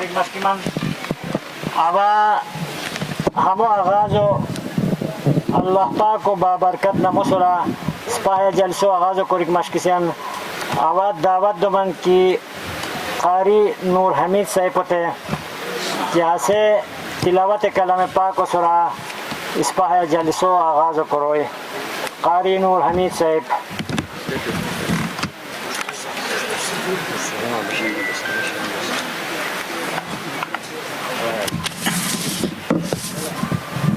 korik maskiman ava hamo aghazo Allah पाक को बाबरकत नमोसरा स्पाया जलसो आगाज़ कोरिक मशकिसियन आवाज़ दावत दुमन की कारी नूर हमीद साहिब होते जहाँ से तिलावत कलाम पाक को सुरा स्पाया जलसो आगाज़ करोए कारी नूर हमीद साहिब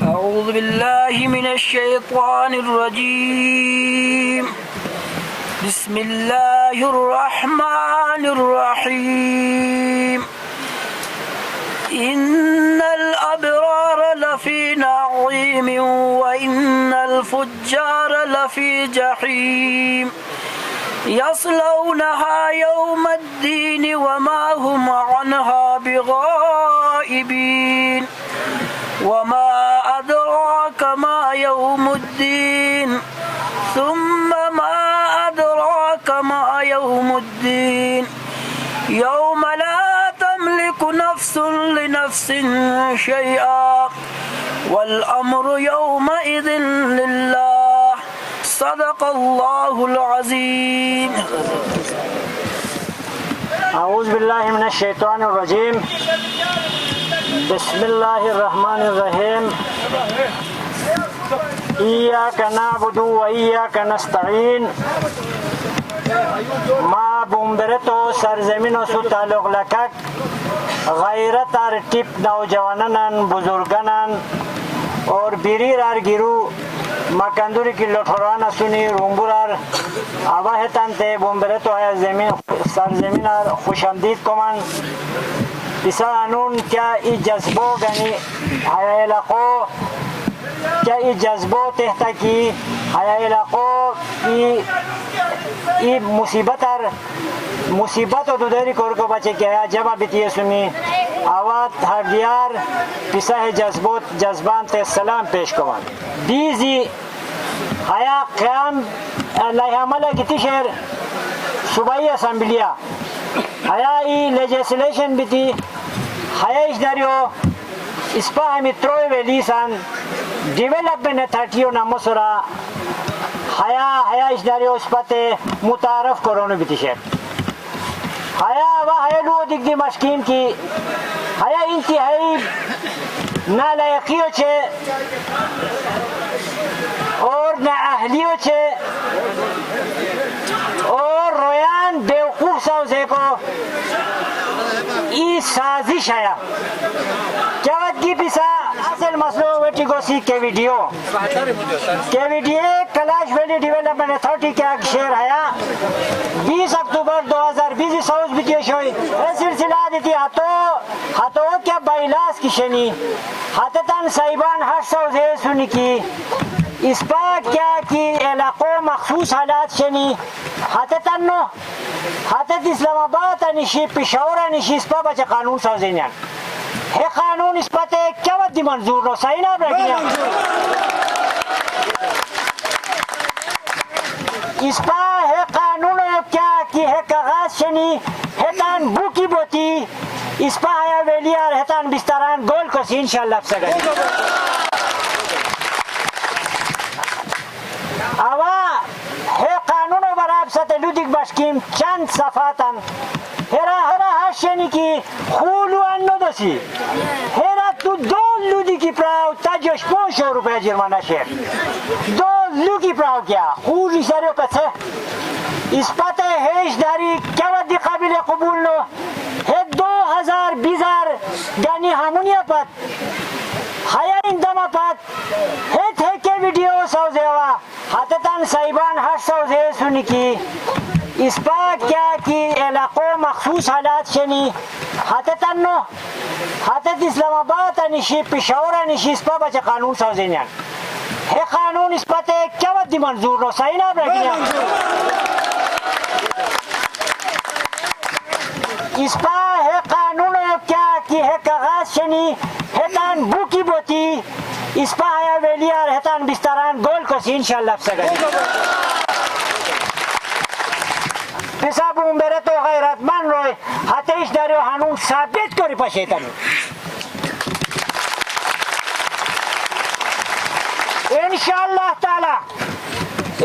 أعوذ بالله من الشيطان الرجيم بسم الله الرحمن الرحيم إن الأبرار لفي نعيم وإن الفجار لفي جحيم يصلونها يوم الدين وما هم عنها بغائبين وما أدراك ما يوم الدين ثم ما أدراك ما يوم الدين يوم لا تملك نفس لنفس شيئا والأمر يومئذ لله صدق الله العظيم أعوذ بالله من الشيطان الرجيم بسم الله الرحمن الرحيم إياك نعبد وإياك نستعين ما بومبرتو سرزمین سو تعلق لکک غیرت ارتیب نوجوانان بزرگانان اور بیریر ارگیرو مکندوری کی لطفران سنی رومبورار آواهتان ته بومبرتو های زمین سرزمین خوش آمدید کمان پیسا انون کیا ای جذبو گنی های علاقو کیا ای جذبو تحتا کی های علاقو ای مصیبت و دودری کورکو بچه که جمع بیتیه سنی آوات هر دیار پیسا جذبان ته سلام پیش کمان دیزی هیا قیام لایحمله گیتی شهر صوبائی اسمبلیا هیا ای لیجسلیشن بیتی هیا ایش داریو اسپا همی تروی ویلیسان ڈیویلپمنٹ اتھارٹیو ناموسورا هیا ایش داریو اسپا تے متعارف کرونو بیتی شهر هیا لو دیگ دی مشکین کی هیا انتہائی نالائقیو چه اور نااهلیو چه اور رویان بیوقوف سوزے کو ای سازش ہے کیوت کی پیسا اصل مسئلہ ویٹی گو سی کے video Kalash valley development authority کے ایک شہر ہے 20 اکتوبر 2020 سوز بیتیو شوئی سلسلہ دیتی ہاتو کیا بائیلاس کی شنی ہاتتان سائبان ہر سوزے سنی کی اس پا کیا کی علاقوں مخصوص حالات شنی ہاتتان نو ہاتت اسلام آباد نشی پشاور نشی اس پا بچے قانون سوزینیان ہے قانون اس پا تے کیا ود دی منظور نو صحیح نا برگیاں اس پا ہے قانون کیا کی ہے کاغاز شنی ہے تان بوکی بوتی اس پا آیا ویلیار ہے تان بستران گول کو سی انشاءاللہ بسگا آوا ہے قانون و براب ست لودک بشکیم چند صفاتن هرا هاشنی کی خولو انو دسی هرا تو دو لودی کی پراو تا جوش 500 روپے جرمانہ شیر دو لو کی پراو کیا خولی سریو پسے اس پتہ ہیش داری کیا ودی قابل قبول نو ہے 2020 گانی ہمونیا پت ہیا اندما پت ہے تھے کے ویڈیو سوزے ہوا ہاتتان سائبان ہر سوزے سنی کی اس پا کیا کی علاقوں مخصوص حالات شنی ہاتتان نو ہاتت اسلام آباد نشی پشاور نشی اس پا بچے قانون سوزینیان ہے قانون اس پا تے کیا ود دی منظور نو صحیح نا برگیاں اس پا ہے قانون کیا کی ہے کاغاز شنی ہے تان بوکی بوتی اس پا آیا ویلیار ہے تان بستران گول کو سی انشاءاللہ بسگا پیسا بومبره تو غیرتمند روی حتیش داری و هنون ثابت کری پشیتنی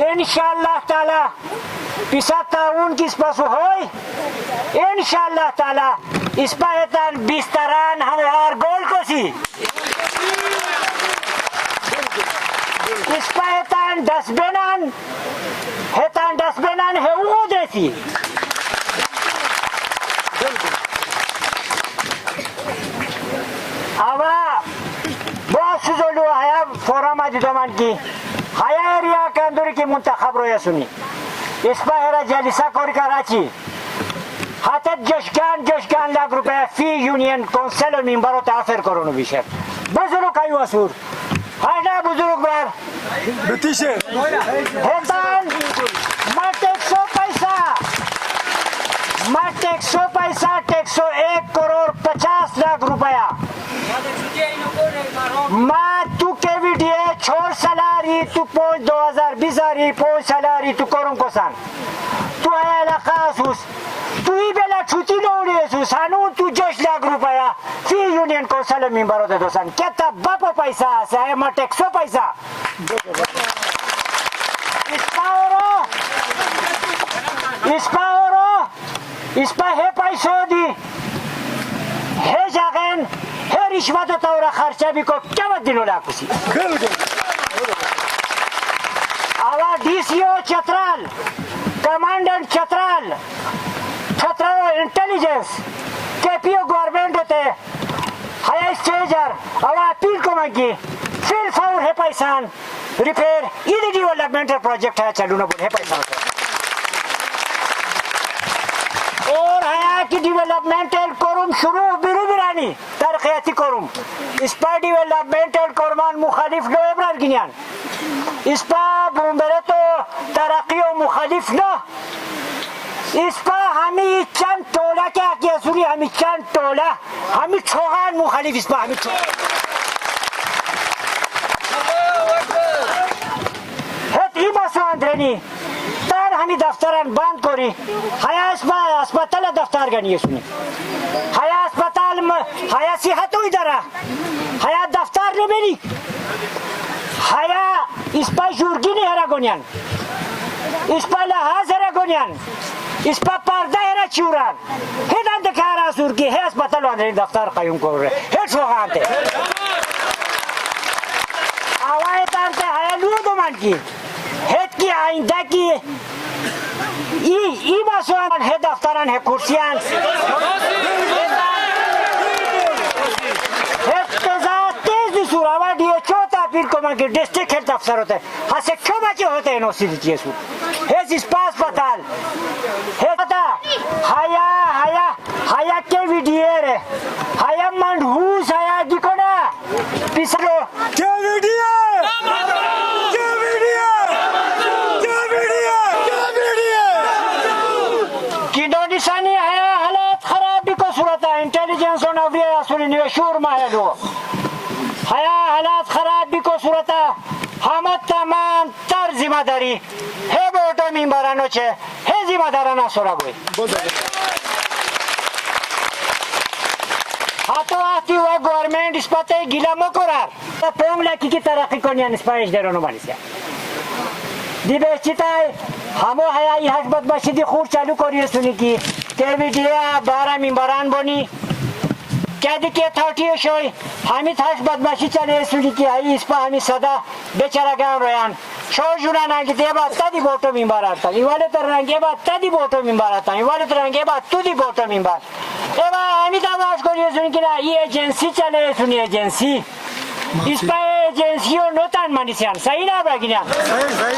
انشاءالله تعالی پیسا تاون کس پسو ہوئی انشاءالله تعالی اس پایتان بیستران هموار گول کسی اس پایتان دسبنان هو دیسی اوا با سوزولو هیا فورا مدی دومن کی هیا ایریا کندوری کی منتخب رویا سنی اس پایرا جلسه کاری کراچی حتی جشگان लाख रुपये फी यूनियन काउंसिल मेंबर होता है करोड़ विषय बुजुर्ग का वसूर है ना बुजुर्ग ब्रार ब्रिटिश हेतान मत 100 पैसा 101 करोड़ 50 लाख रुपया माँ तू केवीडीए छोड़ सलारी तू पोच 2020 पोच सलारी तू करूँ को सान तू है लखासूस तू ही बेला छुट्टी लोड़ी है सुसानु तू 10 लाख रुपया फी यूनियन काउंसिल मेंबर होते तो सान क्या तब बाप पैसा से है मत 100 पैसा इसपा है पैसों दी है जागन है रिश्वत तौरा खर्चा भी को क्या मत दिनों ला कुछ आवा DCO Chitral commandant Chitral intelligence KPO government होते हाई स्टेजर आवा अपील को मांगी फिर फाउर है पैसान रिपेयर ये डेवलपमेंटल प्रोजेक्ट है चालू ना बोले है पैसा और हया की डेवलपमेंटल कोरुम शुरू बिरु बिरानी तरक्याती कोरुम इस पर डेवलपमेंटल कोरमान मुखालिफ लो इब्रार गिनियान इस पर बुम्बरे तो तरक्कियों मुखालिफ लो इस पर हमें चंद टोला क्या किया सुनी हमें चंद टोला हमें छोगान मुखालिफ इस पर हमें है बस अंदरनी हमी दफ्तरान बंद करी हया अस्पताल दफ्तर गनी सुनी हया अस्पताल में हया सेहत इधरा हया दफ्तर ने मेरी हया इस पर जुर्गी नहीं हरा गोनियान इस पर लहाज हरा गोनियान इस पर पर्दा हरा चूरान है ना दिखा रहा जुर्गी है अस्पताल वाले दफ्तर कायम कर रहे है छोगाते आवाज़ तारते हया लूँ तो मान की हेत की आइंदा की ई बासुआन है दफ्तरान है कुर्सियान तेज सुरावा दिए चौथा पीर को मांगे डिस्ट्रिक्ट हेल्थ अफसर होते हैं हाँ से क्यों बच्चे होते हैं नौसी दीजिए सु है इस पास अस्पताल है पता हाया के वीडियो रे हाया मंडूस हाया दिखोना पिछलो के वीडियो निशानी है हालत खराब भी को सूरत है इंटेलिजेंस और नवरिया सुनी शूर माहलो हया हालत खराब भी को सूरत है हम तमाम तर जिम्मेदारी है बोटो मेंबरानो छे है जिम्मेदाराना सोरा बोई हाथों आती हुआ गवर्नमेंट इस पते गिला मकोरार पोंगला की तरक्की कोनिया निस्पाइश देरोनो बानिसिया दिबेचिता हमो हया इहाज बदमाशी दी खूब चालू करिए सुनी की केवीडीए 12 मेंबरान बनी क्या दिखे 30 शोई हमी थास बदमाशी चले सुनी की आई इस पर हमी सदा बेचारा गांव रोयान शो जुना ना की देबा तदी बोटो मेंबर आता इवाले तरना गेबा तदी बोटो मेंबर आता इवाले तरना गेबा तुदी बोटो मेंबर एबा हमी दावाज करिए सुनी की ना ये एजेंसी चले सुनी एजेंसी इस पर एजेंसियों नोतान मानिसियान सही ना बागिना सही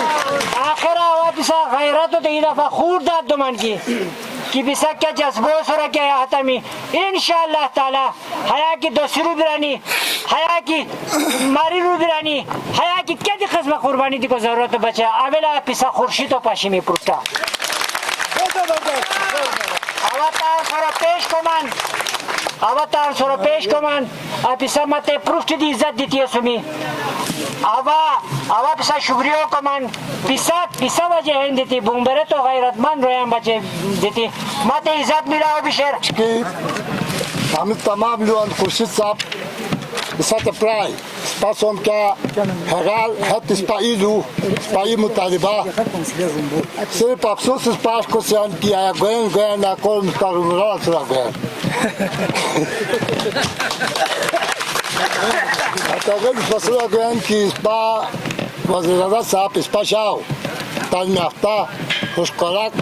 आखिरा वापिसा गैरत तो इधर फखूर दाद दुमान की कि बिसा क्या जज्बो सरा क्या आता में इंशाअल्लाह ताला हया की दोसरू बिरानी हया की मारी रू बिरानी हया की क्या दी खस्म कुर्बानी दी को जरूरत बचा अवेला पिसा खुर्शी तो पाशी में पुरता अवतार सोरो पेश कोमान अपिसा मते पृष्ठ दी इज्जत दी सुमी आवा पिसा शुक्रिया कमान पिसा वजह हैं देती बुंबरे तो गैरतमंद रोयां बचे देती माते इज्जत मिला बिशेर कि हम तमाम लोग खुर्शीद साहब साथ प्राय स्पासों क्या हराल हत स्पाइलू स्पाइ मुतालिबा सिर्फ अफसोस स्पास को सियान किया है गए ना कौन मुतालिबा सुना गए अतः फसला गए कि स्पा वज़ीर-ए-आज़म साहब स्पा शाव तालीम याफ्ता खुशखुराक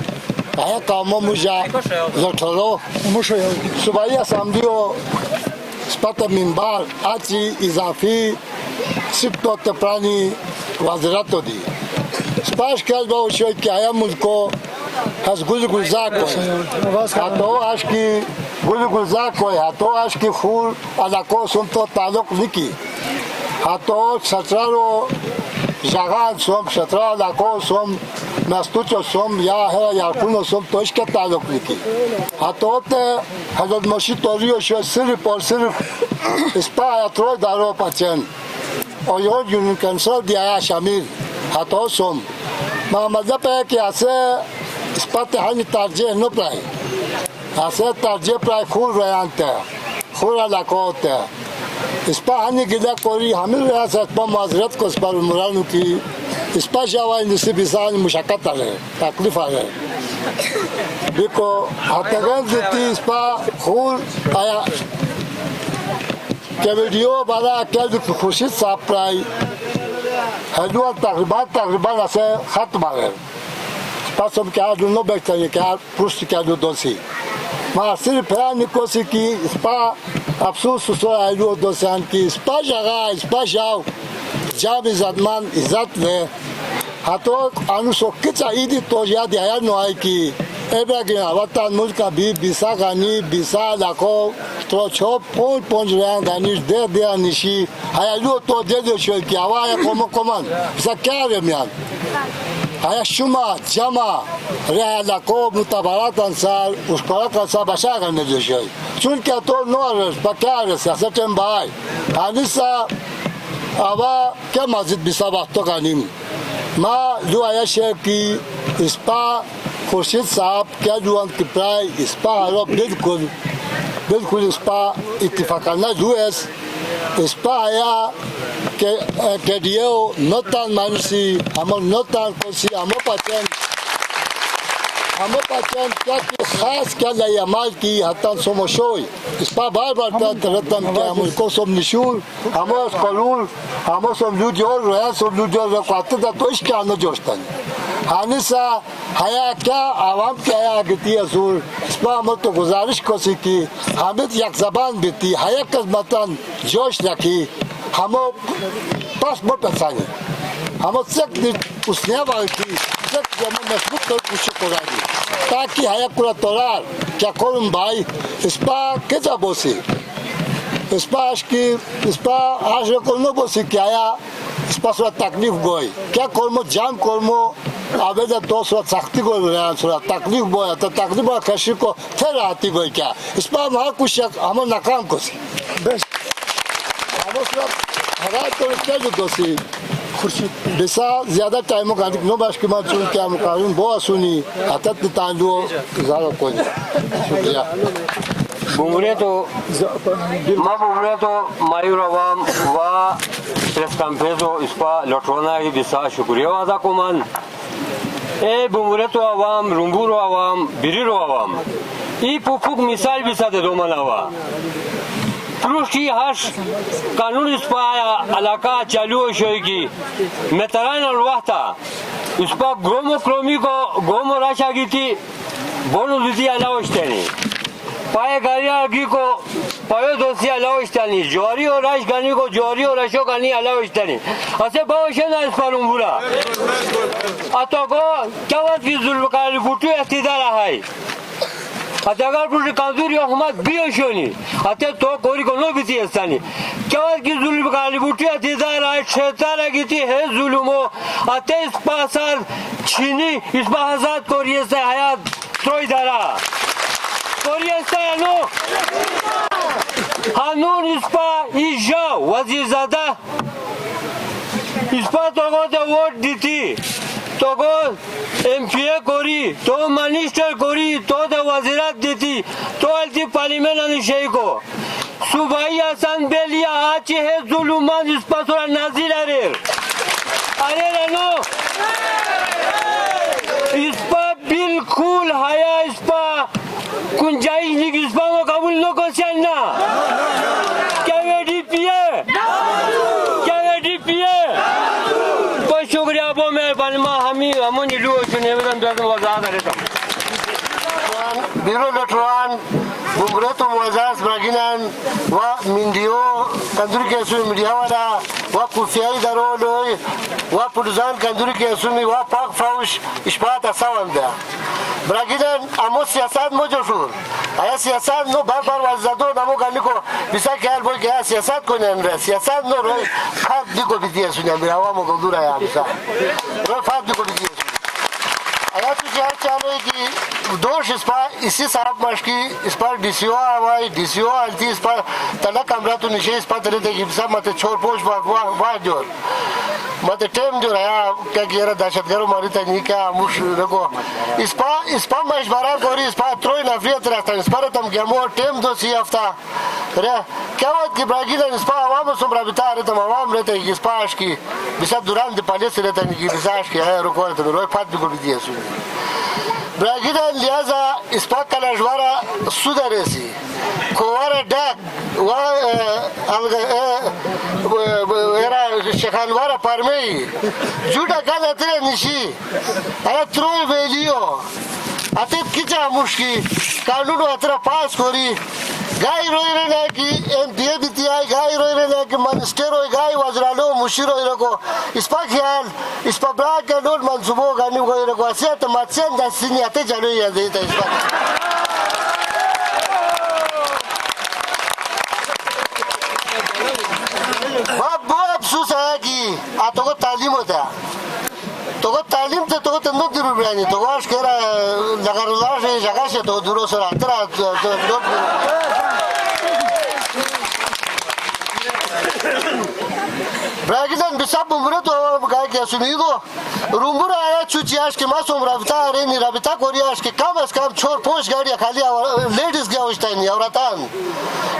है कामों मुझे ज़रूरो सुबह असेंबलियों स्पता मिंबर आची इजाफी सिप्तो तप्रानी वज़ीरातो दी स्पाश कल बावशों क्या है मुझको हस गुलजार को हाथों आज की गुलजार को हाथों आज की फूल अलाको सुन तो ताल्लुक निकी हाथों सत्रारो जगह सोम सत्रा अलाको सोम मस्तूचो सोम या है या कुनो सोम तो इसके ताल्लुक निकी हाथों ते हज़रत मशीद तोरियो शो सिर्फ और सिर्फ इस पर यात्रो दारो पचन और यो यूनियन कैंसल दिया शामिल हाथों सोम मतलब है कि ऐसे इस पर तहानी तारजे नो प्राय ऐसे तारजे प्राय खूल रयांते खूल अलाको होते इस पर हानि गिला कोरी हमिल रहा से पर माजरत को इस पर मुरानु की इस पर जावाई निस्बत बिसाल मुशक्क़त है तकलीफ है बिको हतगन देती इस पर खूल आया के वीडियो वाला क्या जो खुर्शीद साहब प्राय हजूर तकरीबन ऐसे खत्म है पास हम क्या दोनों बैठते हैं क्या पुरुष क्या जो दोषी मां सिर्फ है निकोसी की इस पर अफसोस सुसो आयु दोस्तान की इस पर जगह इस पर जाओ जब इज्जतमान इज्जत ले हाथों अनुसो किचा ईदी तो याद आया नोआई की एबे के आवता मुल्क का भी बिसा गानी बिसा लाखों तो छोप पहुंच रहे गानी दे निशी आयु तो दे शो की आवाज़ कोमन ऐसा क्या है म्यान आया शुमा जमा रहा लाखों मुताबरात अंसार उसको का सब आशा करने जो शो चुन क्या तो नोरस बक्यार सियासत में बाय अनिसा आवा क्या मस्जिद बिसा वक्त का नीम माँ जो आया शेख की इस पर खुर्शीद साहब क्या जुआन की प्राय इस पर आरोप बिल्कुल इस पर इत्तेफाकाना जुएस इस पर आया के दियो नोटान मानुसी हमो नोटान कोसी हमो पाचन क्या की खास क्या लाई अमाल की हतन सोमोशोई इस पर बार तरतम के हमको सोम निशूल हमो स्कूल हमो सोम लुजोर रहा सोम लुजोर रखवाते दा तो इसके आने जोशतन हानिसा हया क्या आवाम क्या आया गति असूल इस पर हम तो गुजारिश कोसी की हमें एक ज़बान बीती हया कस्मतन जोश रखी हमो पास बहुत पसानी हमो सक उसने वाली की सक जब मजबूत कर कुछ कोरागी ताकि हया पूरा तोरार क्या करूं भाई इस पर क्या बोसी इस पर आज को न बोसी क्या आया इस पर थोड़ा तकलीफ गोई क्या कर्मो जाम कर्मो आवेदन तो थोड़ा सख्ती को थोड़ा तकलीफ बोया तो तकलीफ कैसे को फिर आती गोई क्या इस पर हमारा कुछ हम नाकाम को सी बस हम हरा तो क्या जो दोषी बिसा ज़्यादा टाइमों का नो बाश की मार चुन क्या मुकाबले बहुत सुनी हतत तांडो ज़्यादा कोई शुक्रिया बुमरे तो मायूर अवाम व प्रेस कॉन्फ्रेंस इस पर लौटवाना ही बिसा शुक्रिया अदा को मान ए बुमरे तो अवाम रुम्बुरो अवाम बिरिरो अवाम ई पुफुक मिसाल बिसा दे दो मनावा प्रुष्टी हर्ष कानून इस पर इलाका चालू शोगी मेतरान और वाहता इस पर गोमो क्रोमी को गोमो राशा की थी बोलो दूसरी अलावस्तानी पाए गाड़ियाँ की को पायो दोस्ती अलावस्तानी जोरी और राश गानी को जोरी और रशो गानी अलावस्तानी ऐसे बहुत शेना इस पर उम्बुरा अतो को क्या बात की जुल्म का बुट्टी इख्तियार है अगर पुरुष कांदूरी हुकूमत बियोशोनी अते तो कोरी को नो बिती अस्तानी क्या की जुल्म काली बुटी अतिदार है छेतारा की थी है जुल्मो अते इस पासर छीनी इस बाहजात कोरिया से हयात त्रोई दारा कोरिया से नो कानून इस पा इजा वजीर ज़ादा इसपा तोगो तो वोट दीती तोगो एमपीए करी तो मिनिस्टर करी तो वजीरात दीती तो अलती पार्लिमेंट अनुशेई को सुबाई आसान बेलिया आचे है जुलुमान इसपा सोरा नाजिर अरे रनो इसपा बिल्कुल हया इसपा गुंजाइश नहीं इसपा को कबूल न को ना क्या वे डीपीए क्या वे डीपीए बहुत शुक्रिया बहुत मेहरबानी माँ हम नीलू चुने में तो वजाद रहता Biro Lotruan, Bumreto Mozas, Braginan, Wa Mindio, Kanduriki Asumi Midiawada, Wa Kufiai Daroloi, Wa Puduzan Kanduriki Asumi, Wa Pak Faush, Ispata Sawanda. Braginan, Amos Siasad Mojofur. Aya Siasad no Barbar was Zado Namoganiko, Bisaki Alboga, Siasad Konandra, Siasad no Roy, Fat Diko Bidias, Nabirawa Mogodura Yamsa. Fat Diko Bidias. आया तो क्या चाहे कि दोष इस पर इसी साहब मशकी इस पर डीसीओ आवाई डीसीओ आलती इस पर तला कमरा तो निशे इस पर तरह देखिए सब मत छोड़ पोष वाह जोर मत टेम जो रहा क्या किया रहा दहशतगर्द मारी तनी क्या मुश रखो इस पर मशवरा कोरी इस पर त्रोई नफरियत रहता इस पर तम क्या मोर टेम दो सी हफ्ता रे क्या बात की ब्रागिला इस पर आवाम सुमरा बिता रहे तम आवाम रहते हैं इस पर की बिसा दुरान दिपाले से रहता नहीं कि बिसा की है रुको तो रोई फाट भी को भी दिया सुन ब्रागिला लिहाजा इस पर कलाशवारा सुधरेसी कोवारा डाक era shekanwara parmei juda kana tre nishi ara troi velio atet kicha mushki kanunu atra pass kori gai roire na ki MPA biti ai gai roire na ki ministero gai wazralo mushiro irako ispa khayal ispa bra ka dol mansubo gani ko irako asia tamatsen da sinyate jalo ya deita ispa बहुत अफसोस है कि तो को तालीम होता है तो को तालीम से तो को तंदो जरूर नहीं तो वाश कह रहा लगातार से जगह से तो दूरों से आता रहा तो ब्रागिलन बिसाब बुमरे तो गाय के सुनीगो रूमबुरा आया चुचियाश के मासूम रबिता रेनी रबिता कोरियाश के कम से कम छोड़ पोष गाड़ियाँ खाली लेडीज गया उस टाइम औरतान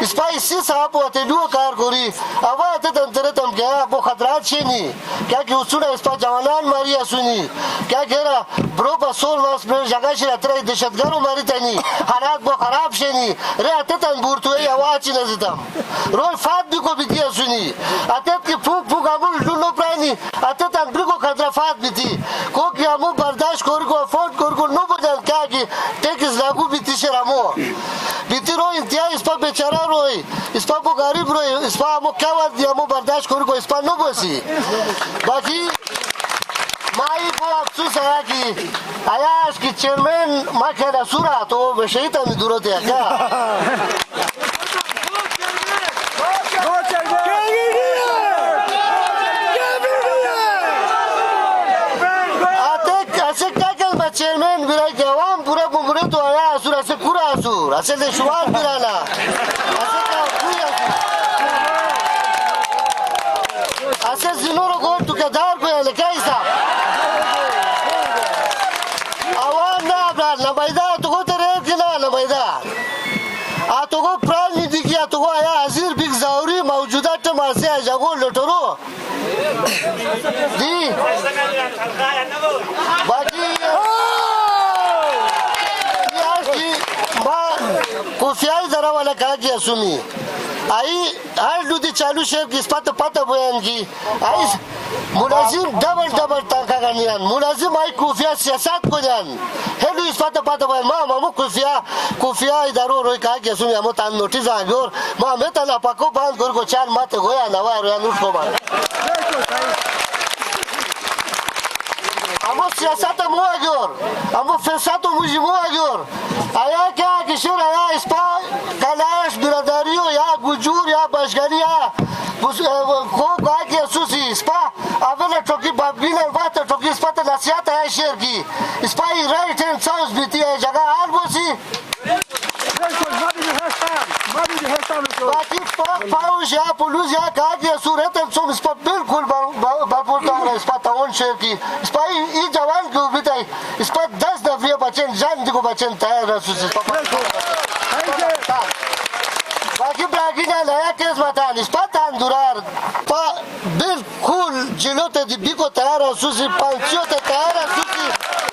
स्पाइसी साहब होते लुआ कार कोरी आवाज़ तंत्रे तम क्या वो खतरात छेनी क्या कि उसने इस पर जवानान मारिया सुनी क्या कह रहा ब्रो पर सोल मास में जगह से अतरे दहशतगर्द मारी तनी हालात वो खराब छेनी रे आते तन बुर्तु है आवाज़ चीज़ जितम रोल फाद भी को भी दिया सुनी आते कि फूक फूक आमुल लुलो प्राणी आते तन भी को खतरा फाद भी थी को कि आमु बर्दाश्त कोर को अफोर्ड कोर को नो बदल क्या कि टेक्स लागू भी थी शरामो बीती रो इंतहा इस पर बेचारा रोई इस पर वो गरीब रोई इस पर आमु क्या बात दिया आमु बर्दाश्त कोर को इस पर नो बसी बाकी माई को अफसोस है कि आयाश की चेयरमैन माँ कहना सुरा तो वो शहीद में दूर होते हैं क्या चेयरमैन विराय के आवाम पूरा बुमरे तो आया असुर ऐसे पूरा असुर ऐसे देशवान बिराना ऐसे क्या कोई ऐसे जिनों को टुकड़ार को यार क्या हिसाब आवाम ना अपना नबाइदा तो को तेरे किला नबाइदा आ तो को प्राण निधि किया तो को आया हज़ीर बिग ज़ाउरी मौजूदा टमासे आजागो लोटरो दी बाकी कुफियाई जरा वाला कहा कि असुमी आई हर दूधी चालू शेफ की इस्पात पता बयान की आई मुलाजिम डबल तंखा का नियन मुलाजिम आई कुफिया सियासत को जान हेलू इस्पात पता बयान माँ मामू कुफिया इधरो रोई कहा कि असुमी हमो तान नोटिस आगे और माँ मैं ताला पको बांध कर को चार माते गोया नवा रोया नूट को बांध हमो सियासत मुआ गयोर हमो फैसला मुझे मुआ गयोर आया क्या किशोर आया इस पर कलाश बिरादरियों या गुजूर या बशगरिया को गाय की असुसी इस पर अवेले टोकी बाबीने बात टोकी इस पर तो नसीहत है शेर की इस पर राइट हैंड साउथ बीती है जगह आल बोसी باقی فوج یا پولیس یا کاج یا صورت سو اس پر بالکل باپوردار اس پر تاون شهر کی اس پر ای جوان کو بتائی اس پر 10 دفعه بچن جان کو بچن تیار رسوس باقی براگی نه لیا کیس بتان اس پر تان دورار پا بالکل جلو ته دی بیکو تیار رسوس پانچو ته تیار رسوس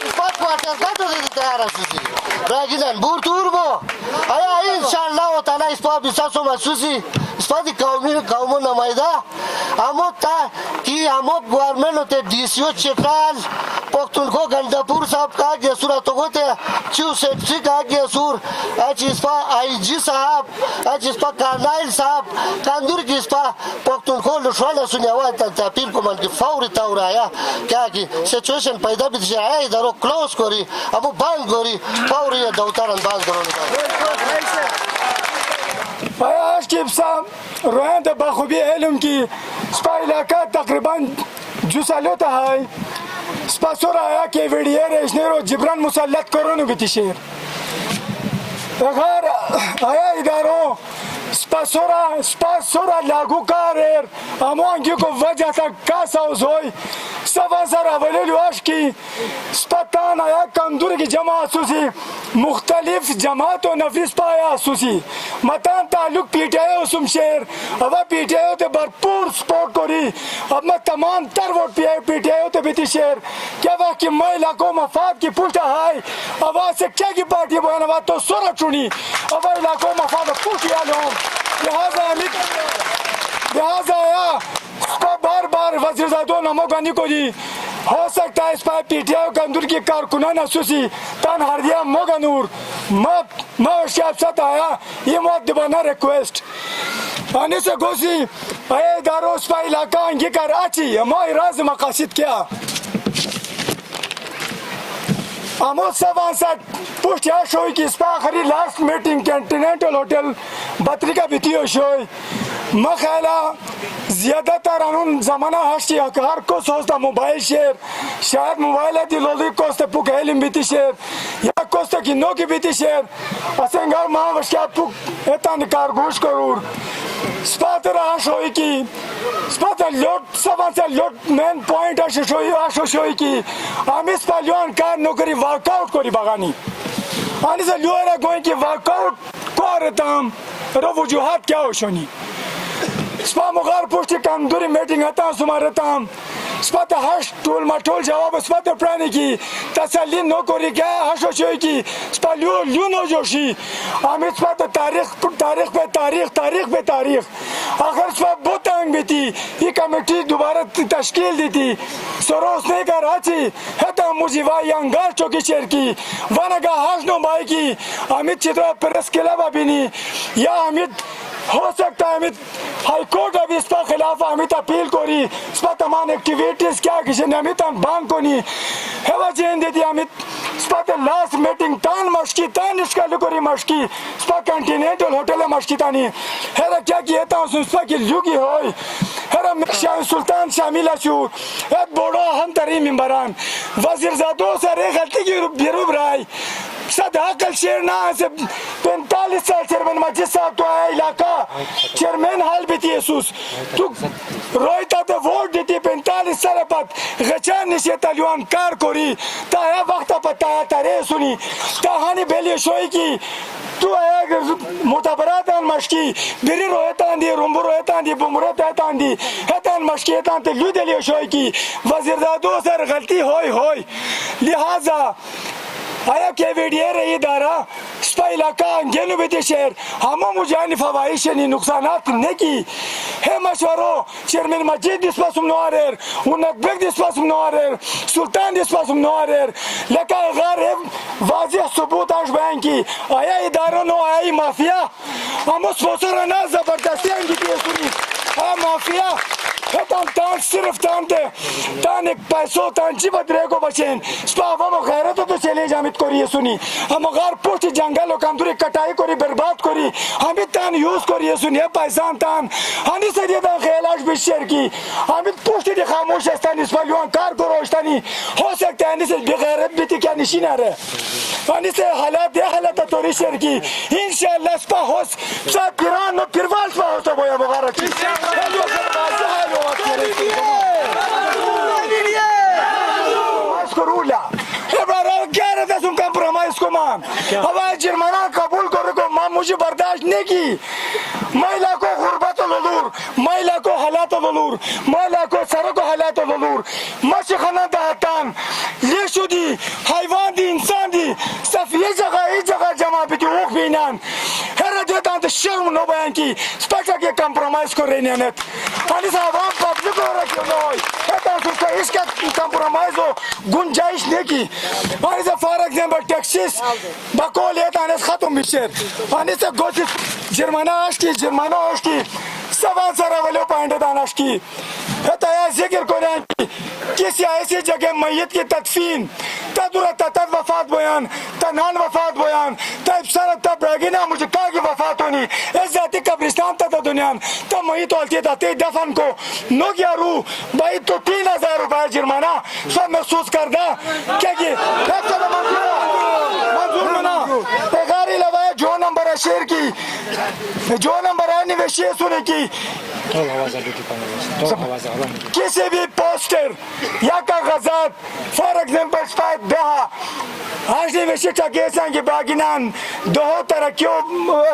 اس پر کوارتر کاتو دی تیار رسوس براگی نه بور تور بو آیا انشاءالله تعالی اس پر بساسو مسوسی اس پر دی قومو نمایده امو تا کی امو گورنمنٹ ته डी सी ओ چکال پختونخوا گندپور صاحب کا جسور توگوتے چیو سیکٹری کا جسور اچسپا آئی جی صاحب اچسپا کارنائل صاحب کاندور کی اسپا پختونخوا لشوالا سنیاوات تا پیل کو من کی فوری طور آیا کیا کی سچویشن پیدا بھی تشی آیا ادارو کلوز کوری امو بند کوری فوری دوتار انداز کرو آج کی بسا رویان دا بخوبی علم کی سپا علاقہ تقریباً جو سالو تا ہے سپا سورا آیا که ویڈیئر اشنیرو جبران مسلط کرونو بیتی شیر اگر آیا ادارو سپا سورا لاغو کاریر امو انگی کو وجہ تا کاسا ہوئی سفا سر اولیلو عشقی سپا تان آیا کندور کی جمع اسوسی مختلف جماعت و نفیس پایا اسوسی متان تعلق پی ٹی آئی اسم شیر اوا پی ٹی آئی تے بھرپور سپورٹ کری اب میں تمام تر ووٹ پی ٹی آئی تے بیتی شیر کیا واقعی میں علاقوں مفاد کی پوچھتا ہے اوا سکچا کی پارٹی بہن اوا تو سورا چونی اوا علاقوں مفاد پوچھی آلوں لہذا آیا بار بار وزیر زادو نمو گانی کو دی ہو سکتا ہے اس پر پی ٹی آئی کندور کی کارکنان اسوسی تان ہردیا موگنور ما شاب سات آیا یہ موت دبانا ریکویسٹ آنے سے گوسی اے ادارو اس پر علاقہ انگی کر آچی اما راز مقاصد کیا امو سوان سٹ پوچھ یا شوئی کی اس پر آخری لاسٹ میٹنگ کنٹیننٹل ہوٹل بطریقہ بیتیو شوئی مخیلہ زیادہ تر انہوں زمانہ ہشتی ہر کو سوچتا موبائل شیر شاید موبائل ہے دی لولی کوستے پوک علم بیتی شیر یا کوستے کی نو کی بیتی شیر اسنگر ماں وشکا پوک ایتا نکار گوش کرور سپات رہا شوئی کی سپات لوٹ سوان سے لوٹ مین پوائنٹ آشو شوئی کی ہمی سپا لیوان کار نوکری ورک آؤٹ کری بغانی آنی سے لیوارا گوئیں کی ورک آؤٹ کو آرتام رو وجوہات کیا ہو شونی سپا مغار پوشتی کندوری میٹنگ ہتا سمارتا سپا تا ہش ٹول ما ٹول جواب سپا تا پرانی کی تسلی نو کوری کیا ہشو شوئی کی سپا لیو نو جوشی آمی سپا تا تاریخ پہ تاریخ آخر سپا بہت تنگ بھی تھی یہ کمیٹی دوبارہ تشکیل دی تھی سروس نہیں کر آچی ہتا مجھے وائی انگار چوکی شیر کی وانگا ہش نو بائی کی امیت چترا پریس کلابا بھی نہیں یا امیت ہو سکتا ہے امیت ہائی کورٹ ابھی اس پر خلاف امیت اپیل کوری اس پر تمام ایکٹیویٹیز کیا کسی نے امیت بانگ کونی ہوا جین دیتی امیت اس پر لاسٹ میٹنگ تان مشکی تان نشکل کوری مشکی اس پر کنٹیننٹل ہوٹل مشکی تانی ہیرا کیا کیا تھا اس پر کی لوگی ہوئی ہیرا شاہ سلطان شامل شو ایت بوڑو ہم تری ممبران وزیر زادو سر ایک غلطی کی بیروب رائی صد عقل شیر نہ سے 45 سال چیرمین مجلس صاحب تو آیا علاقہ چیرمین حال بھی تھی اسوس تو رویتا تو ووٹ دیتی 45 سال پت غچان نشی تلیوان کار کوری تا آیا وقتا پتا آیا تارے سنی تا ہانی بیلی شوئی کی تو آیا متبرات آن مشکی بری رویتان دی رنبو رویتان دی بمرویتان دی ہتان مشکی ہتان تے لو دلی شوئی کی وزیر دادو سر غلطی ہوئی لہذا آیا کہ ویڈیئر رہی دارا سپا علاقہ انگینو بیتی شہر ہمو مجھانی فوائشنی نقصانات نکی ہے مشورو چیرمین مجید دیس پاسم نواریر اونک دیس پاسم نواریر سلطان دیس پاسم نواریر لکہ غیر واضح ثبوت آش بیان کی آیا ادارو نو آیا مافیا ہمو سپوسر انا زبردستی انگی پیسونی آیا مافیا तान सिर्फ तान एक पैसों तान जी बदरे को बचेन स्पावा मगैरत तो चले जामित करिए सुनी हम अगर पुष्ट जंगल कामदुरी कटाई करी बर्बाद करी हम तान यूज करिए सुनी पैसा तान हनी से ये खेलाश बिशर की हम पुष्ट दे खामोश अस्तानी स्पालियों कार को रोशतानी हो सकता है से बेगैरत भी क्या निशाना रहे हनी से हालात तोरी शेर की इंशाल्लाह स्पा होस साथ गिरान न फिरवाल स्पा होस तो बोया मुबारक कंप्रोमाइज को मान हवाई जुर्माना कबूल करे को मां मुझे बर्दाश्त नहीं की महिला को गुर्बत ललूर महिला को हालात ललूर महिला को सर को हालात ललूर मशखना दातान ये शुदी हैवान दी इंसान दी सब ये जगह जमा भी वो बीनान हर देता तो शर्म नो बयान की स्पेशल के कंप्रोमाइज को रहने नेत पानी साहब पब्लिक को रखो नोई ऐसा उसका इसका कंप्रोमाइज हो गुंजाइश नहीं की पानी से फॉर एग्जांपल टैक्सेस बकोल ये ताने खत्म बिशर पानी से गोची जुर्माना आश की सवाल सरा वाले पॉइंट दानाश की है जिक्र को किसी ऐसी जगह मैयत की तदफीन तद वफात बयान तनान वफात बयान तब सर तब रहेगी ना मुझे कहा की वफात होनी इस जाति कब्रिस्तान तक दुनिया तब मैयत होती था दफन को नो क्या रू भाई तो 3000 रुपए जुर्माना सब महसूस कर दा क्या की मंजूर मना बेकारी लवाए जो नंबर है शेर की जो नंबर है निवेशी सुने की किसी भी पोस्टर या कागजात फॉर एग्जांपल स्पाइट दहा आज निवेशी चाकेसां की बागिनान दो तरक्यों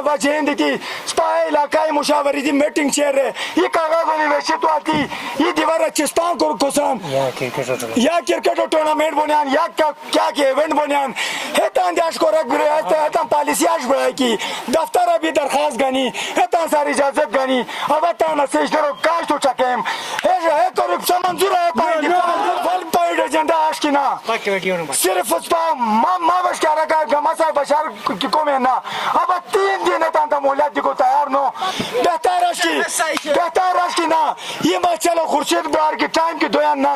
वजह की स्पाई इलाकाई मुशावरी दी मीटिंग चेयर है ये कागज निवेशी तो आती ये दीवार चिस्तान को कुसान या क्रिकेट टूर्नामेंट बुनियान या क्या के इवेंट बुनियान है तांजाश को रख गए है तां पॉलिसी आज बढ़ाई की दफ्तर अभी दरखास्त गनी है तां सारी इजाजत गनी अब तां मैसेज करो काश तो चकेम है तो रिक्शा मंजूर है पाएंगे फल पॉइंट एजेंडा आज की ना सिर्फ उस पर माँ बशकारा का गमासा बशार को में ना अब 3 दिन है तां मोहल्ला को तैयार नो बेहतर आज की ना ये मत चलो खुर्शीद बार की टाइम की दोयान ना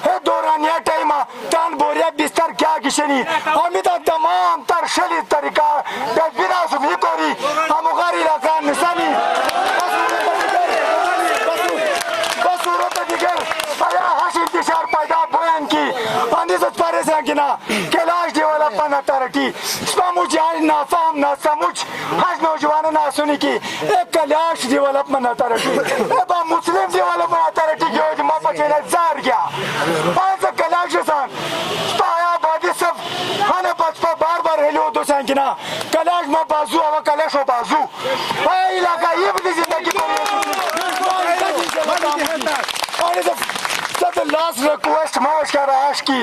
है दौरानिया टाइम तान बोरिया बिस्तर क्या किशनी हमें तो तमाम तर शली तरीका बिना सुबह कोरी हम उगारी इलाका निशानी पैदा बयान की ना कैलाश डेवलपमेंट अथॉरिटी मुझे ना फाम ना समझ हज नौजवान ना सुनी की एक कैलाश डेवलपमेंट अथॉरिटी मुस्लिम डेवलपमेंट अथॉरिटी की वजह मापा चेना जार गया आज कैलाश सान पाया बादी सब हने पचपा बार हेलो दो सांकिना कैलाश में बाजू अब कैलाश हो बाजू इलाका ये भी जिंदगी लास्ट रिक्वेस्ट मावश का राश की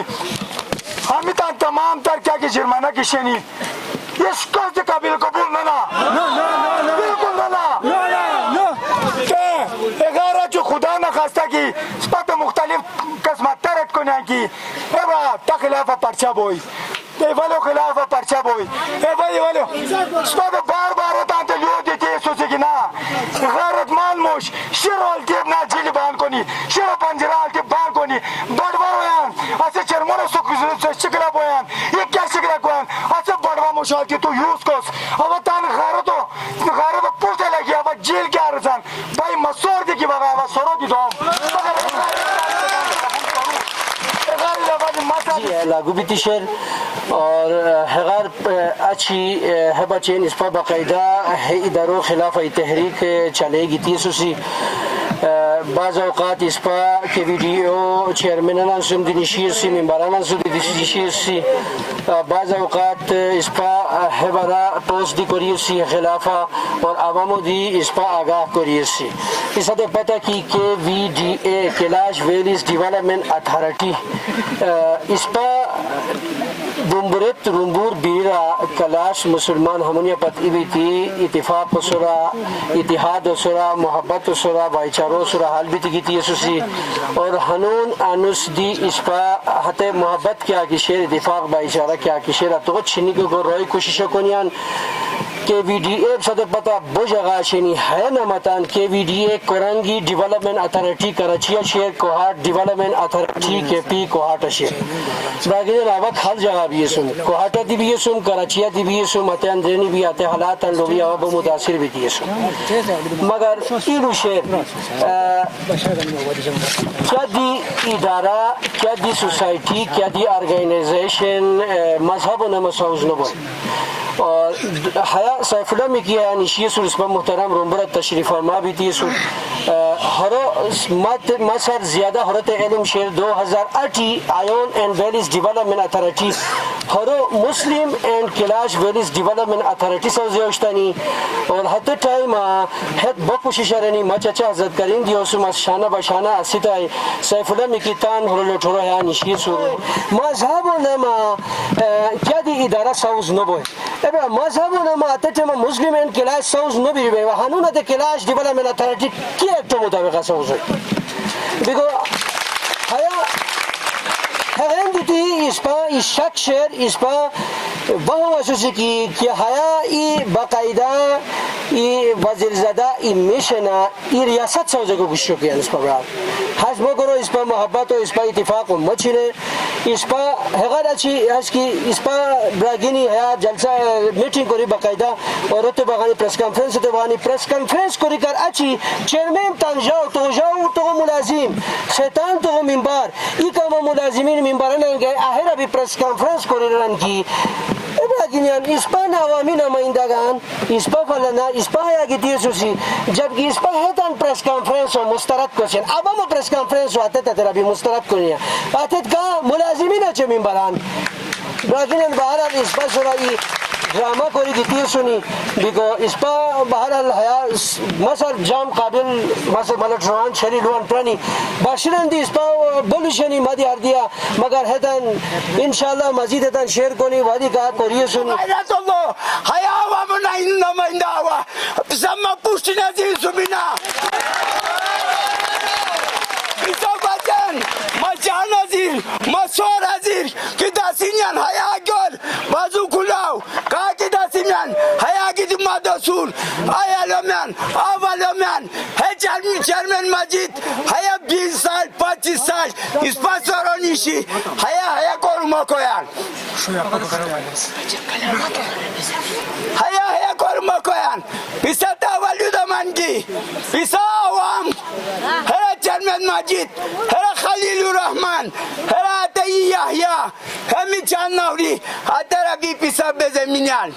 हम तमाम तर क्या की जुर्माना की शेनी इस कष्ट का कबूल ना बिल्कुल ना 11 जो खुदा न खास्ता की स्पत मुख्तलिफ किस्मत तरत को ना की तखिलाफ पर्चा बोई वालों खिलाफ पर्चा बोई वालों बार होता तो लियो देती सोचे की ना गैरत मान मोश शिरोल के ना जिल बान को नहीं शिरो पंजराल के बान को नहीं बड़वा बयान ऐसे चरमोनो सुख शिकला बयान ये क्या शिकला बयान ऐसे बड़वा मोशाल की तू यूज कोस अब तान गैरत पूछे लगी अब जेल क्या रसान भाई मसूर दी की बाबा अब सरो दी दो लागू बितिशर और हगार अच्छी है बचेन इस पर बाकायदा है इदारों खिलाफ तहरीक चलेगी तीसरी बाज़ औक़ात इस पर के वीडियो चेयरमैन सुमदिनशीर सी मेंबराना सुमदिनशीर सी बाज़ औक़ात इस पर है बरा पोस्ट दी कोरियर सी खिलाफा और आवामो दी इस पर आगाह कोरियर सी इस हद पता की KVDA Kailash valleys development authority इस पर बुम्बरेत रुम्बूर बीरा कैलाश मुसलमान हमनिया पतईबीती इत्तिफाक सुरा इतिहाद सुरा मोहब्बत सुरा भाईचारो सुरा हाल भी की तीसरी और हनून अनुस दी इस पर हते मोहब्बत क्या कि शेर इत्तिफाक भाईचारा क्या कि शेर तो छिनी को रोई कोशिश कोनियान KVDA सदर पता बुजगा शेनी है नमतान KVDA Korangi development authority Karachi share Kohat development authority KP Kohat share बाकी लावा हर जगह भी ये सुन कोहाटा दी भी ये सुन कराची दी भी ये सुन मते अंदरनी भी आते हालात लोग आवा बहुत मुतासिर भी दिए सुन मगर इलू शेयर क्या दी इदारा क्या दी सोसाइटी क्या दी ऑर्गेनाइजेशन मजहब न मसाउज न बोल और हया सैफुल्ला में किया निशिय सुर इसमें मुहतरम रुम्बरा तशरीफ फरमा भी थी सुर हरो मसर ज़्यादा हरत इल्म शेर 2008 Ayun and valleys development authority हरो Muslim and Kalash valleys development authority सब जोश्तानी और हत टाइम हेड बकुश शरनी मचचा हजरत करीम दियो सुमा शाना बशाना असिताई सैफुल्ला में कितान हरो लोटरो है निशिय सुर मजहब नमा क्या दी इदारा साउज नबोय एबे मजहब नमा अतटे मुस्लिम एंड कैलाश साउज नबी बे हानुन ते कैलाश डेवलपमेंट अथॉरिटी की एक्ट मुताबिक साउज बिको हया हरें दी इसपा इशक्षर इसपा वहाँ वसुसी की कि हया ई बाकायदा ई वजीरज़ादा ई मिशना ई रियासत साउज को गुस्सो किया इस पर हस्बो करो इस पर मोहब्बत और इस पर इत्तेफाक मचीने इस पर हगर अच्छी इसकी इस पर ब्रागिनी है जलसा मीटिंग करी बाकायदा और तो बगानी प्रेस कॉन्फ्रेंस करी कर अच्छी चेयरमैन तंजाओ तो मुलाजिम शैतान तो मिंबर ई काम मुलाजिमीन मिंबर ने गए आखिर अभी प्रेस कॉन्फ्रेंस करी रन की Bagian Ispan awami namaindagan Ispa falana Ispa ya gitu susi जबकि Ispa hetan press conference और मुस्तरद क्वेश्चन अब हम press conference आते थे तेरा भी मुस्तरद कोनिया आते का मुलाजिमीन अच्छे मिंबरान बागिन बाहर Ispa सुराई ड्रामा कोई गिती सुनी बिको Ispa बाहर हया मसल जाम काबिल मसल मतलब ट्रांस शरीर लोन प्राणी बाशिरन दी Ispa बोलिशनी मधी हर दिया मगर हेतन इंशाल्लाह मजीद हेतन शेयर कोनी वादी का कोरिय सुनी हया वामना इंदा मंदावा sama pushina zi subina bisa bacan macan azir masor azir kita sinyan haya gol bazu kulau ka kita sinyan haya gidi madasul haya loman avaloman hecal chairman majid haya 20 saal 25 saal ispasoron işi haya koruma koyan haya koruma koyan bisa tavallud amangi bisa awam hera chairman majid hera khalilur rahman hera atayi yahya hemi channauri atara ki bisa bezeminyan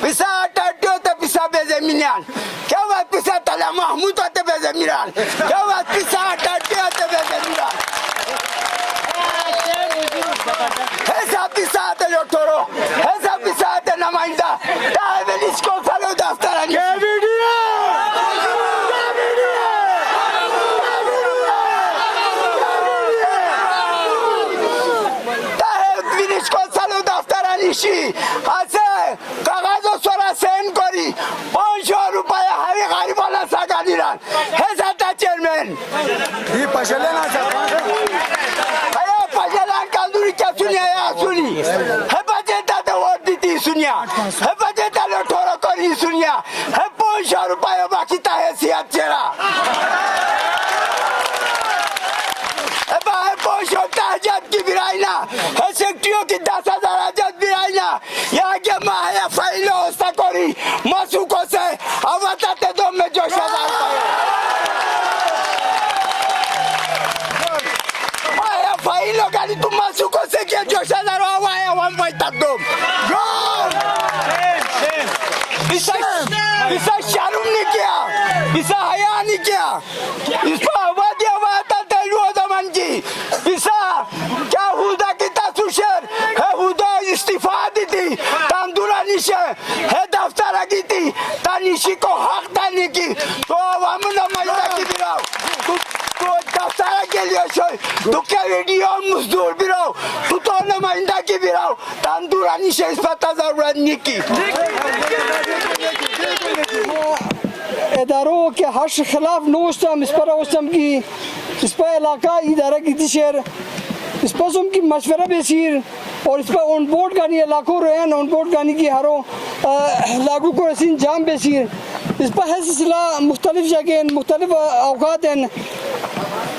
bisa atatyo te bisa bezeminyan क्या बात पिसा तला महमूद आते बेजे मिरान क्या बात पिसा अटाटे आते बेजे मिरान ऐसा पिसा आते लोटोरो ऐसा पिसा आते नमाइंदा तावेल इसको फलो दफ्तर आनी तावेल इसको फलो दफ्तर आनी शी ऐसे कागज़ सोरा सेंड करी 500 रुपया हरी गरीबाला सागा निरान हे जाता चेयरमैन ही पशले ना जाता हया पशला कांदुरी क्या सुनिया या सुनी हे बजेता तो वोट दी सुनिया हे बजेता लो ठोरो करी सुनिया हे 500 रुपया बाकी ता है सियात चेरा हे बाहर 500 ताजत की बिराइना हे सेक्टियो की 10,000 आजत बिराइना या के माया फाइलो सकोरी मासुको से अवताते दो में जो शजार माया फाइलो गाली तुम मासुको से क्या जो शजार आवाया वन पैता तुम इसा शर्म नहीं किया इसा हया नहीं किया इस पर आवाज़ आवाज़ तेलुगु जमान की इसा क्या हुदा की तासुशर है हुदा इस्तीफा दी थी तांदुरा निशे है दफ्तर आगी थी तानिशी को हक तानी की तो आवाम ने मजा की बिराव तो दफ्तर के लिए शोय तो क्या वीडियो मजदूर बिराव तो ने मजा की बिराव तांदुरा निशे इस पर ताज़ारुरत नहीं की इदारों के हर्ष खिलाफ नोस्तम इस पर की इस पर इलाका इदारा की शहर इस पर की मशवरा बेसिर और इस पर ऑन बोर्ड गानी है लाखों रहन ऑन बोर्ड गानी की हारों लागू को रसीन जाम बेसीर इस पर है सिलसिला मुख्तलिफ जगह मुख्तलिफ अवकात हैं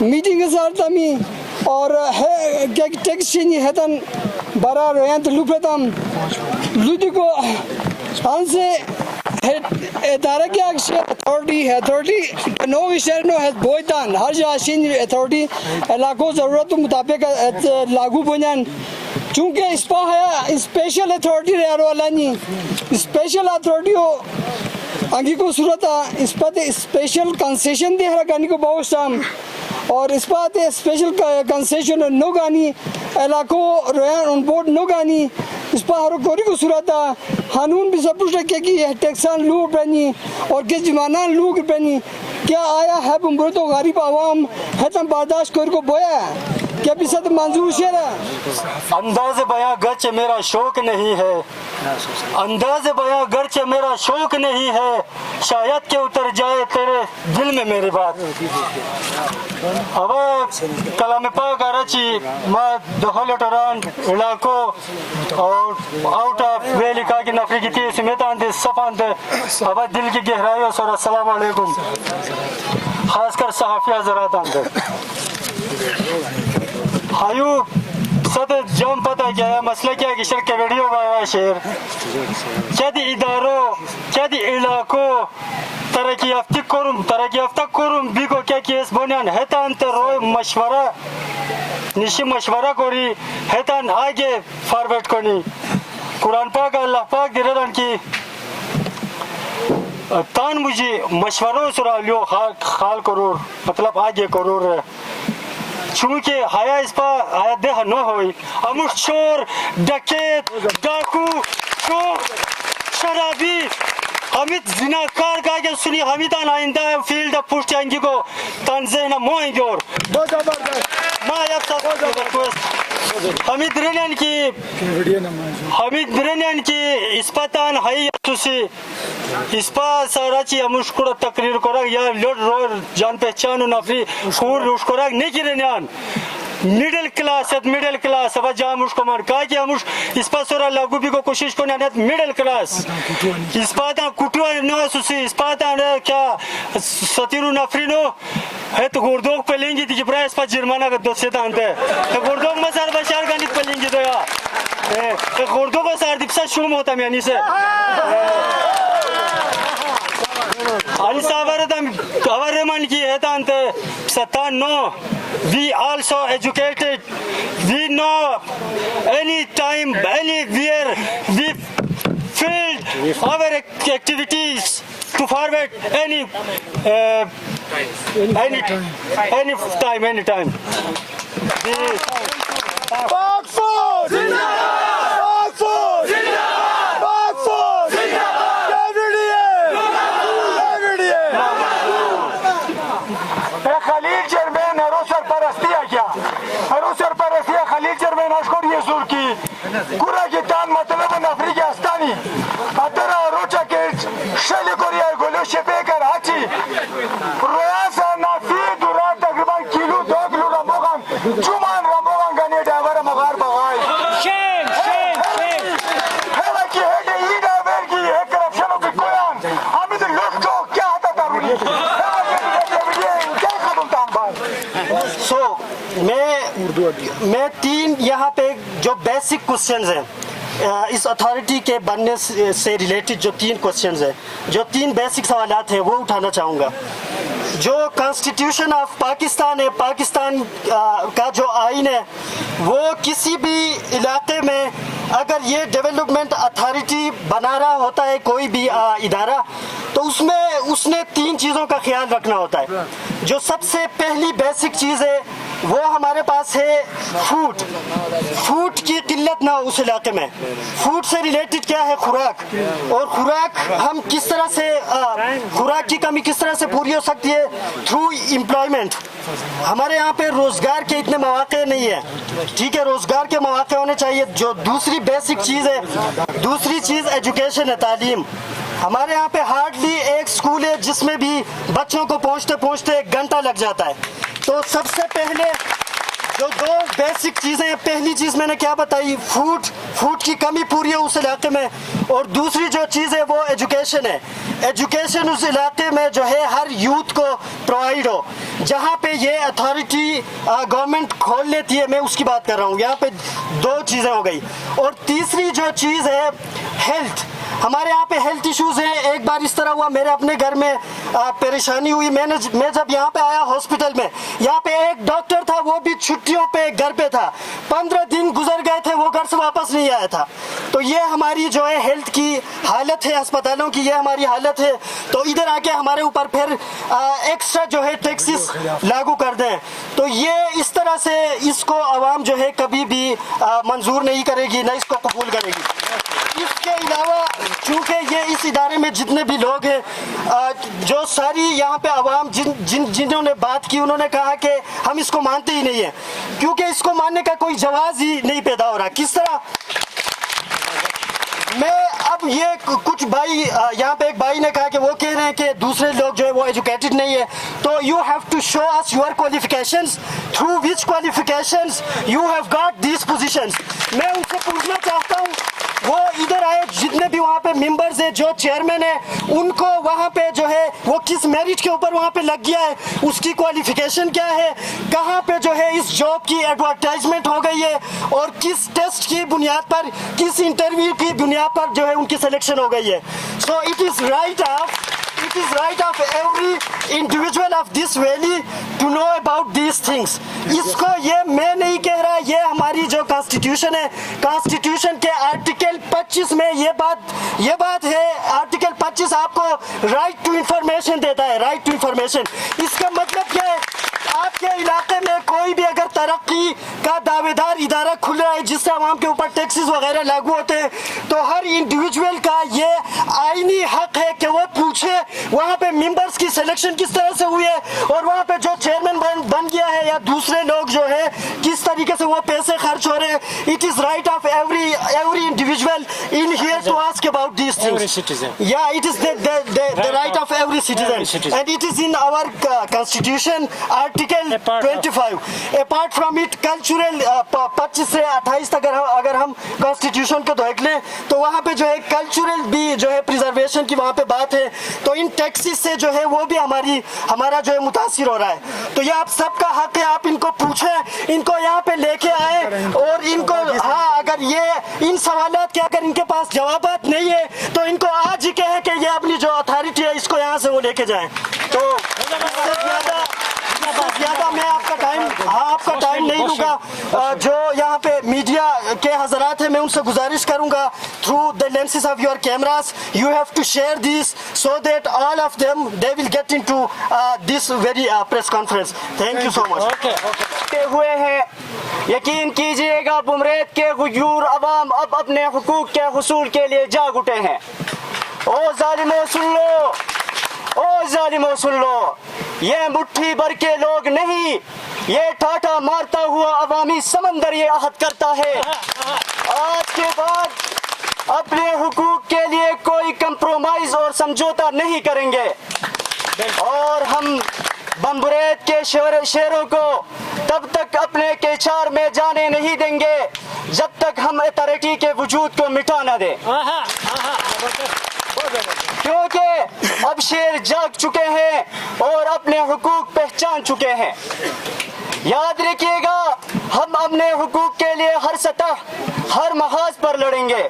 मीटिंग के साथ तमी और है क्या टेक्स चीनी है तन बड़ा रहन तो लुफेतम लुदी को हमसे इदारे की अथॉरिटी नो विशेष नो है बोईतान हर जाशीन अथॉरिटी इलाकों ज़रूरत मुताबिक लागू बुनियान चूँकि इस पर है स्पेशल अथॉरिटी रह रहा नहीं स्पेशल अथॉरिटी हो आगे को सूरत इस पर स्पेशल कंसेशन दे रहा गानी को बहुत शाम और इस बात स्पेशल कंसेशन नो गानी इलाकों रोयन ऑन बोर्ड नो गानी इस पर हर कोरी को सूरत कानून भी सब कुछ रखे कि टैक्सान लूट बनी और किस जमाना लूट बनी क्या आया है बुमरो तो गरीब आवाम है तम बर्दाश्त कर को बोया क्या भी सद मंजूर शेर अंदाज़ बयां गर्चे मेरा शौक नहीं है अंदाज़ बयां गर्चे मेरा शौक नहीं है शायद के उतर जाए तेरे दिल में मेरी बात अब कलाम पाक आरची मैं दखलटरान इलाको और आउट ऑफ वेलिका की नफरी की थी समेतान दे सफान दे अब दिल की गहराइयों से अस्सलाम वालेकुम खासकर सहाफ़ी हज़रात अंदर आयु सद जम पता क्या है मसला क्या है कि शर के वीडियो बाया शेर क्या दी इदारों क्या दी इलाकों तरक्की याफ्ता करूं बिको क्या केस बनियान है तान ते रोय मशवरा निशी मशवरा करी है तान आगे फॉरवर्ड करनी कुरान पाक अल्लाह पाक दिरन की तान मुझे मशवरों सुरा लियो खाल करोड़ मतलब आगे करोड़ चूँकि हाया इस पर आया देह न होई अमुश चोर डकैत डाकू चोर शराबी हमित जिनाकार का के सुनी हमित आइंदा फील्ड पुष्ट आएंगे को तंजेना मोएंगे और मां या हमित द्रेनियन की इस्पातान हाई तुसी इस्पा साराची अमुष्कुरा तकरीर कोरा या लोड रोड जान पहचान नफरी खूर उष्कोरा नहीं किरेनियन मिडिल क्लास अब जाम उसको मार का कि हम इस पास और लागू भी को कोशिश को ना मिडिल क्लास इस पाता कुटुआ न सुसी इस पाता ने क्या सतीरु नफरीनो है तो गुर्दोग पे लेंगे थी कि इस पास जुर्माना का 200 तांते तो गुर्दोग मसार बशार का निक पे लेंगे तो यार तो गुर्दोग का सार दिपसा शुम होता है यानी से अलिसावरदम गवर्नमेंट की है तांते सत्ता no we also educated we know any time anywhere we filled our activities to forward any time Pak Ford! Pak Ford! Pak Ford! Khalil chairman हरोसर परस्तिया क्या हरोसर परस्तिया खलील चेयरमैन अशकोर ये सुर की कुरा की तान मतलब नफरी के अस्तानी अतरा रोचा के शैली कोरिया गोलो शेपे कर आची रोयासा नाफी दुरा तकरीबन किलो 2 किलो रमोगान जुमान रमोगान गने ड्राइवर मगार बगाई shame है कि है ये ड्राइवर की है करप्शन की कोयान हम तो लोग को क्या आता तारुनी सो मैं 3 यहाँ पे जो बेसिक क्वेश्चंस हैं इस अथॉरिटी के बनने से रिलेटेड जो 3 क्वेश्चंस हैं जो 3 बेसिक सवालात हैं वो उठाना चाहूँगा। जो कॉन्स्टिट्यूशन ऑफ पाकिस्तान है पाकिस्तान का जो आइन है वो किसी भी इलाके में अगर ये डेवलपमेंट अथॉरिटी बना रहा होता है कोई भी इदारा तो उसमें उसने 3 चीज़ों का ख्याल रखना होता है। जो सबसे पहली बेसिक चीज़ है वो हमारे पास है फूड की किल्लत ना उस इलाके में। फूड से रिलेटेड क्या है खुराक और खुराक हम किस तरह से खुराक की कमी किस तरह से पूरी हो सकती है थ्रू एम्प्लॉयमेंट। हमारे यहाँ पे रोजगार के इतने मौके नहीं है ठीक है रोजगार के मौके होने चाहिए। जो दूसरी बेसिक चीज़ है दूसरी चीज़ एजुकेशन है तालीम। हमारे यहाँ पे हार्डली एक स्कूल है जिसमें भी बच्चों को पहुँचते 1 घंटा लग जाता है। तो सबसे पहले जो दो बेसिक चीज़ें, पहली चीज़ मैंने क्या बताई, फूड की कमी पूरी है उस इलाके में, और दूसरी जो चीज़ है वो एजुकेशन है। एजुकेशन उस इलाके में जो है हर यूथ को प्रोवाइड हो। जहाँ पे ये अथॉरिटी गवर्नमेंट खोल लेती है, मैं उसकी बात कर रहा हूँ। यहाँ पे दो चीज़ें हो गई। और तीसरी जो चीज़ है हेल्थ, हमारे यहाँ पे हेल्थ इश्यूज हैं। एक बार इस तरह हुआ, मेरे अपने घर में परेशानी हुई। मैं जब यहाँ पे आया हॉस्पिटल में, यहाँ पे एक डॉक्टर था, वो भी छुट्टियों पे घर पे था। 15 दिन गुजर गए थे, वो घर से वापस नहीं आया था। तो ये हमारी जो है हेल्थ की हालत है, अस्पतालों की ये हमारी हालत है। तो इधर आके हमारे ऊपर फिर एक्स्ट्रा जो है टैक्सेस लागू कर दें, तो ये इस तरह से इसको आवाम जो है कभी भी मंजूर नहीं करेगी, न इसको कबूल करेगी। इसके अलावा चूँकि ये इस इदारे में जितने भी लोग हैं, जो सारी यहाँ पे आवाम जिन्होंने बात की, उन्होंने कहा कि हम इसको मानते ही नहीं है, क्योंकि इसको मानने का कोई जवाब ही नहीं पैदा हो रहा। किस तरह मैं अब ये कुछ भाई, यहाँ पे एक भाई ने कहा कि वो कह रहे हैं कि दूसरे लोग जो है वो एजुकेटेड नहीं है, तो you have to show us your qualifications, through which qualifications you have got these positions. मैं उनसे पूछना चाहता हूँ, वो इधर आए, जितने भी वहाँ पे मेंबर्स हैं, जो चेयरमैन है, उनको वहाँ पे जो है वो किस मेरिट के ऊपर वहाँ पे लग गया है, उसकी क्वालिफिकेशन क्या है, कहाँ पे जो है इस जॉब की एडवर्टाइजमेंट हो गई है, और किस टेस्ट की बुनियाद पर, किस इंटरव्यू की बुनियाद पर जो है उनकी सिलेक्शन हो गई है। So it is right of every individual of this valley to know about these things. इसको ये मैं नहीं कह रहा, ये हमारी जो कॉन्स्टिट्यूशन है, कॉन्स्टिट्यूशन के आर्टिकल 25 में ये बात है। आर्टिकल 25 आपको राइट टू इंफॉर्मेशन देता है, राइट टू इंफॉर्मेशन। इसका मतलब क्या है, आपके इलाके में कोई भी अगर तरक्की का दावेदार इदारा खुल रहा है जिससे आवाम के ऊपर टैक्सेस वगैरह लागू होते हैं, तो हर इंडिविजुअल का ये आईनी हक है कि वो पूछे वहाँ पे मेंबर्स की सिलेक्शन किस तरह से हुई है, और वहाँ पे जो चेयरमैन बन गया है या दूसरे लोग जो है किस तरीके से वो पैसे खर्च हो रहे हैं। It is right of every individual in here to ask about these things. Every citizen. Yeah, it is the right of every citizen. And it is in our constitution, article 25. Apart from it, cultural 25 से 28 तक अगर हम constitution को देख लें, तो वहाँ पे जो है कल्चरल भी जो है प्रिजर्वेशन की वहाँ पे बात है। तो इन टैक्सेस से जो है वो भी हमारा जो है मुतासिर हो रहा है। तो ये आप सबका हक है, आप इनको पूछें, इनको यहाँ पे लेके आए, और इनको हाँ, अगर ये इन सवालात के अगर इनके पास जवाबात नहीं है, तो इनको आज ही कहें कि ये अपनी जो अथॉरिटी है इसको यहाँ से वो लेके जाएं। तो ज़्यादा मैं आपका टाइम नहीं लूँगा। जो यहाँ पे मीडिया के हजरात हैं, मैं उनसे गुजारिश करूँगा, through the lenses of your cameras you have to share this so that all of them they will get into this very press conference. Thank you so much. हुए हैं, यकीन कीजिएगा बुमरेत के गुजूर अवाम अब अपने हुकूक के हुसूल के लिए जाग उठे हैं। ओ जालिमों सुन लो, ओ जालिमों सुन लो, ये मुट्ठी भर के लोग नहीं, ये ठाठा मारता हुआ अवामी समंदर ये अहद करता है, आज के बाद अपने हुकूक के लिए कोई कंप्रोमाइज और समझौता नहीं करेंगे, और हम बम्बरेत के शेरों को तब तक अपने केचार में जाने नहीं देंगे जब तक हम अथॉरिटी के वजूद को मिटा न दें, क्योंकि अब शेर जाग चुके हैं और अपने हुकूक पहचान चुके हैं। याद रखिएगा, हम अपने हुकूक के लिए हर सतह, हर महाज पर लड़ेंगे।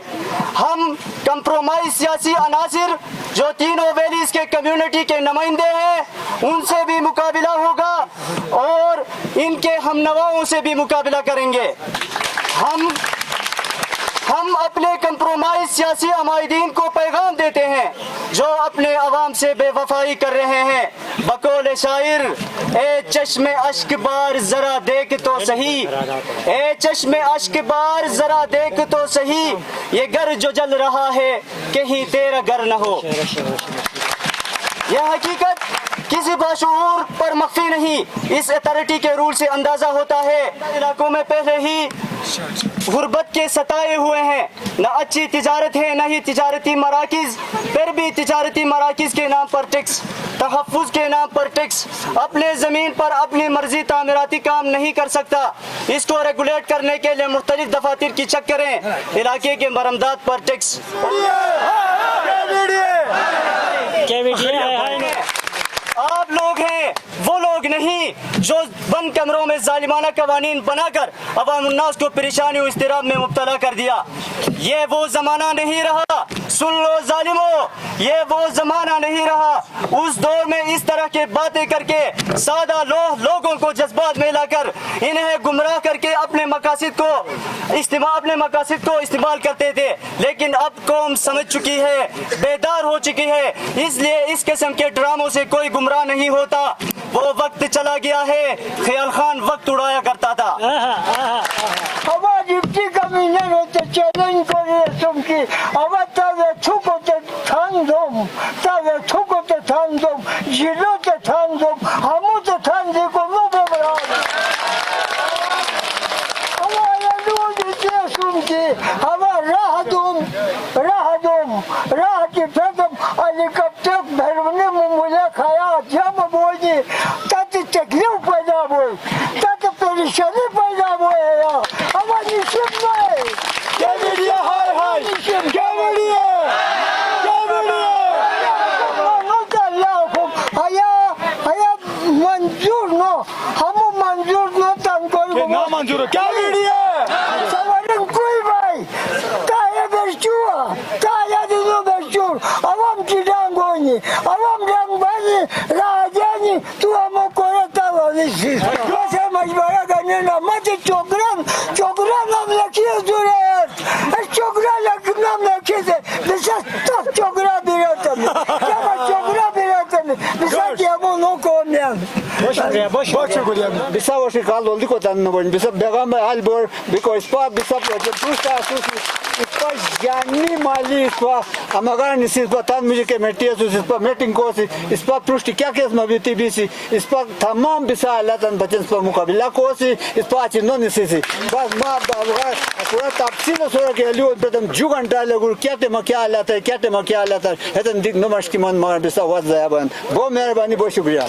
हम कंप्रोमाइज सियासी अनासिर जो तीनों वैलीज के कम्युनिटी के नुमाइंदे हैं, उनसे भी मुकाबला होगा, और इनके हम नवाओं से भी मुकाबला करेंगे। हम अपने कंप्रोमाइज सियासी अमायदीन को पैगाम देते हैं जो अपने अवाम से बेवफाई कर रहे हैं। बकौल शायर, ए चश्मे अश्क बार जरा देख तो सही, ए चश्मे अश्क बार जरा देख तो सही, ये घर जो जल रहा है कहीं तेरा घर न हो। यह हकीकत किसी बाशऊर पर मख्फी नहीं, इस अथॉरिटी के रूल से अंदाजा होता है। इलाकों में पहले ही गुर्बत के सताए हुए हैं। न अच्छी तिजारत है न ही तिजारती मराकिज, फिर भी तिजारती मराकिज के नाम पर टैक्स, तहफ़्फ़ुज़ के नाम पर टैक्स। अपने ज़मीन पर अपनी मर्जी तामीराती काम नहीं कर सकता। इसको रेगुलेट करने के लिए मुख्तलिफ दफातर की चक्करें, इलाके के मरमदात पर टैक्स। आप लोग हैं वो लोग नहीं जो बंद कमरों में जालिमाना कवानीन बनाकर अवाम उन्नास को परेशानी और इस्तिराब में मुब्तला कर दिया। ये वो जमाना नहीं रहा, सुन लो जालिमो, ये वो जमाना नहीं रहा। उस दौर में इस तरह के बातें करके सादा लोगों को जज्बात में लाकर इन्हें गुमराह करके अपने मकासद को इस्तेमाल करते थे। लेकिन अब कौम समझ चुकी है, बेदार हो चुकी है, इसलिए इस किस्म के ड्रामों से कोई गुमराह नहीं होता। वो वक्त चला गया है, ख्याल खान वक्त उड़ाया करता था। आवाज इतनी कमी नहीं होते चैलेंज करे तुमकी आवाज तावे छुकोते थांदोम तावे छुकोते थांदोम जिलोते थांदोम हमोते थांदे को नो बबरा आवाज लूजी ते सुमकी आवाज राह की फेदम हेलीकॉप्टर भरने मुझे खाया जब बोली ताते तकलीफ पैदा हुई ताते परेशानी पैदा हुई यार आवाज निश्चित नहीं क्या मीडिया हाय हाय क्या मीडिया हया मंजूर नो हम मंजूर नो तंको ना मंजूर क्या मीडिया सवारन कोई भाई ताया बेचुआ ताया दिनो बेचुर आवाम की डांगोनी आवाम डांगबानी राजानी तू हमको करता वाली कैसे मजबूरा करने ना मत चोकरा नाम लखिए जुरे चोकरा नाम लखिए से बिसा तो चोकरा बिरता में क्या चोकरा बिरता में बिसा क्या वो नो कोन्या बहुत शुक्रिया bisa washi kal oldi ko tan no bisa begam albor because pa bisa pusta ispa jani mali ispa amagar nisi ispa tan mujhe ke metti asu ispa meeting ko ispa prushti kya kes mabiti bisi ispa tamam bisa alatan bachan ispa mukabila ko ispa achino nisi bas ma bagar pura tafsil sura ke liyo bedam ju घंटा लगुर क्या tema kya alata है तन दिख नमस्कार मन मगर bisa waz zaban bo मेहरबानी बहुत शुक्रिया।